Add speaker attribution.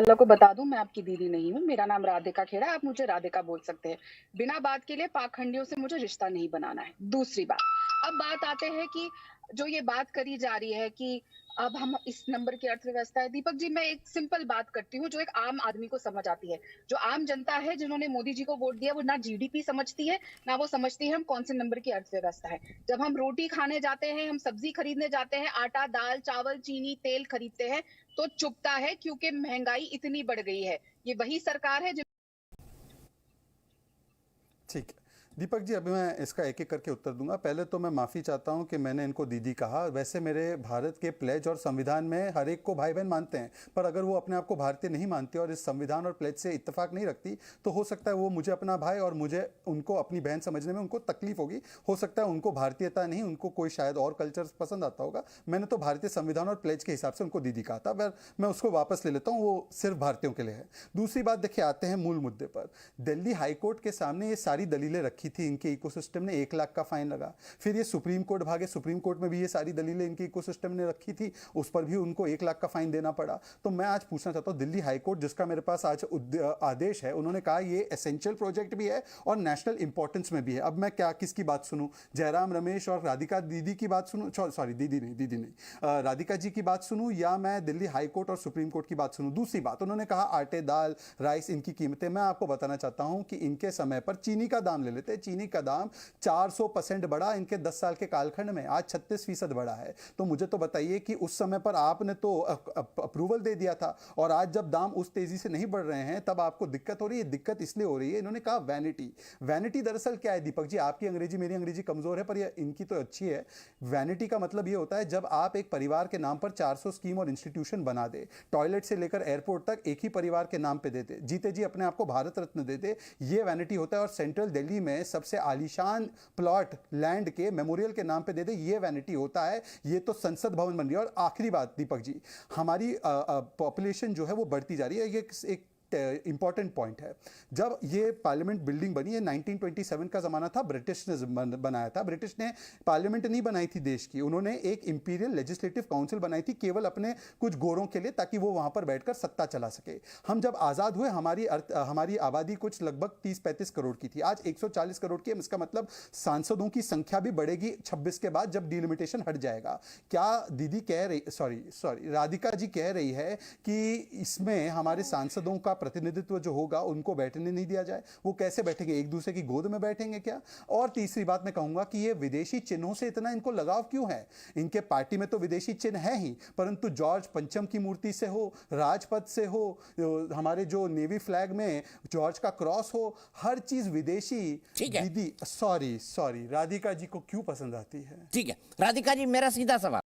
Speaker 1: वालों को बता दूं, मैं आपकी दीदी नहीं हूँ। मेरा नाम राधिका खेड़ा है, आप मुझे राधिका बोल सकते हैं। बिना बात के लिए पाखंडियों से मुझे रिश्ता नहीं बनाना है। दूसरी बात, अब बात आते हैं कि जो ये बात करी जा रही है कि अब हम इस नंबर की अर्थव्यवस्था है। दीपक जी, मैं एक सिंपल बात करती हूँ जो एक आम आदमी को समझ आती है। जो आम जनता है जिन्होंने मोदी जी को वोट दिया, वो ना जीडीपी समझती है, ना वो समझती है हम कौन से नंबर की अर्थव्यवस्था है। जब हम रोटी खाने जाते हैं, हम सब्जी खरीदने जाते हैं, आटा दाल चावल चीनी तेल खरीदते हैं, तो चुभता है क्योंकि महंगाई इतनी बढ़ गई है। ये वही सरकार है।
Speaker 2: ठीक है दीपक जी, अभी मैं इसका एक एक करके उत्तर दूंगा। पहले तो मैं माफ़ी चाहता हूं कि मैंने इनको दीदी कहा। वैसे मेरे भारत के प्लेज और संविधान में हर एक को भाई बहन मानते हैं, पर अगर वो अपने आप को भारतीय नहीं मानती और इस संविधान और प्लेज से इत्तेफाक नहीं रखती, तो हो सकता है वो मुझे अपना भाई और मुझे उनको अपनी बहन समझने में उनको तकलीफ होगी। हो सकता है उनको भारतीयता नहीं, उनको कोई शायद और कल्चर पसंद आता होगा। मैंने तो भारतीय संविधान और प्लेज के हिसाब से उनको दीदी कहा था, पर मैं उसको वापस ले लेता हूँ, वो सिर्फ भारतीयों के लिए है। दूसरी बात देखिए, आते हैं मूल मुद्दे पर। दिल्ली हाईकोर्ट के सामने ये सारी दलीलें रखी थी इनके इकोसिस्टम ने, 1 लाख का फाइन लगा। फिर ये सुप्रीम कोर्ट भागे, सुप्रीम कोर्ट में भी ये सारी दलीलें इनके इकोसिस्टम ने रखी थी, उस पर भी उनको 1 लाख का फाइन देना पड़ा। तो मैं आज पूछना चाहता हूं, दिल्ली हाईकोर्ट जिसका मेरे पास आज आदेश है, उन्होंने कहा ये एसेंशियल प्रोजेक्ट भी है और नेशनल इंपॉर्टेंस में भी है। अब मैं क्या किसकी बात सुनूं? जयराम रमेश और राधिका दीदी की बात सुनूं? सॉरी दीदी नहीं, राधिका जी की बात सुनूं, या मैं दिल्ली हाईकोर्ट और सुप्रीम कोर्ट की बात सुनूं? दूसरी बात, उन्होंने कहा आटे दाल राइस इनकी कीमतें। मैं आपको बताना चाहता हूं कि इनके समय पर चीनी का दाम ले लेते हैं, चीनी का दाम 400% बढ़ा इनके 10 साल के कालखंड में, आज 36% बढ़ा है। तो मुझे तो बताइए कि उस समय पर आपने तो अप्रूवल दे दिया था, और आज जब दाम उस तेजी से नहीं बढ़ रहे हैं तब आपको दिक्कत हो रही है। दिक्कत इसलिए हो रही है, इन्होंने कहा वैनिटी। वैनिटी दरअसल क्या है दीपक जी? आपकी अंग्रेजी मेरी अंग्रेजी कमजोर है, पर ये इनकी तो अच्छी है। वैनिटी का मतलब ये होता है जब आप एक परिवार के नाम पर 400 स्कीम और इंस्टीट्यूशन बना दे, टॉयलेट से लेकर एयरपोर्ट तक एक ही परिवार के नाम पे दे दे, जीते जी अपने आप को भारत रत्न दे दे, ये वैनिटी होता है। और सेंट्रल दिल्ली में सबसे आलीशान प्लॉट लैंड के मेमोरियल के नाम पे दे दे, ये वैनिटी होता है। ये तो संसद भवन बन रही है। और आखिरी बात दीपक जी, हमारी पॉपुलेशन जो है वो बढ़ती जा रही है। ये एक इंपॉर्टेंट पॉइंट है। जब ये पार्लियामेंट बिल्डिंग बनी है, 1927 का जमाना था, ब्रिटिश ने बनाया था। ब्रिटिश ने पार्लियामेंट नहीं बनाई थी देश की, उन्होंने एक इंपीरियल लेजिस्लेटिव काउंसिल बनाई थी केवल अपने कुछ गोरों के लिए, ताकि वो वहां पर बैठकर सत्ता चला सके। हम जब आजाद हुए, हमारी आबादी कुछ लगभग 30-35 करोड़ की थी, आज 140 करोड़ की है। इसका मतलब सांसदों की संख्या भी बढ़ेगी 26 के बाद, जब डिलिमिटेशन हट जाएगा। क्या दीदी कह रही, सॉरी राधिका जी कह रही है कि इसमें हमारे सांसदों का प्रतिनिधित्व जो होगा उनको बैठने नहीं दिया जाए? वो कैसे बैठेंगे? एक दूसरे की गोद में बैठेंगे क्या? और तीसरी बात मैं कहूंगा कि ये विदेशी चिन्हों से इतना इनको लगाव क्यों है? इनके पार्टी में तो विदेशी चिन्ह है ही, परंतु जॉर्ज पंचम की मूर्ति से हो, राजपथ से हो, हमारे जो नेवी फ्लैग में जॉर्ज का क्रॉस हो, हर चीज विदेशी। दीदी सॉरी राधिका जी को क्यों पसंद आती है?
Speaker 3: ठीक है राधिका जी, मेरा सीधा सवाल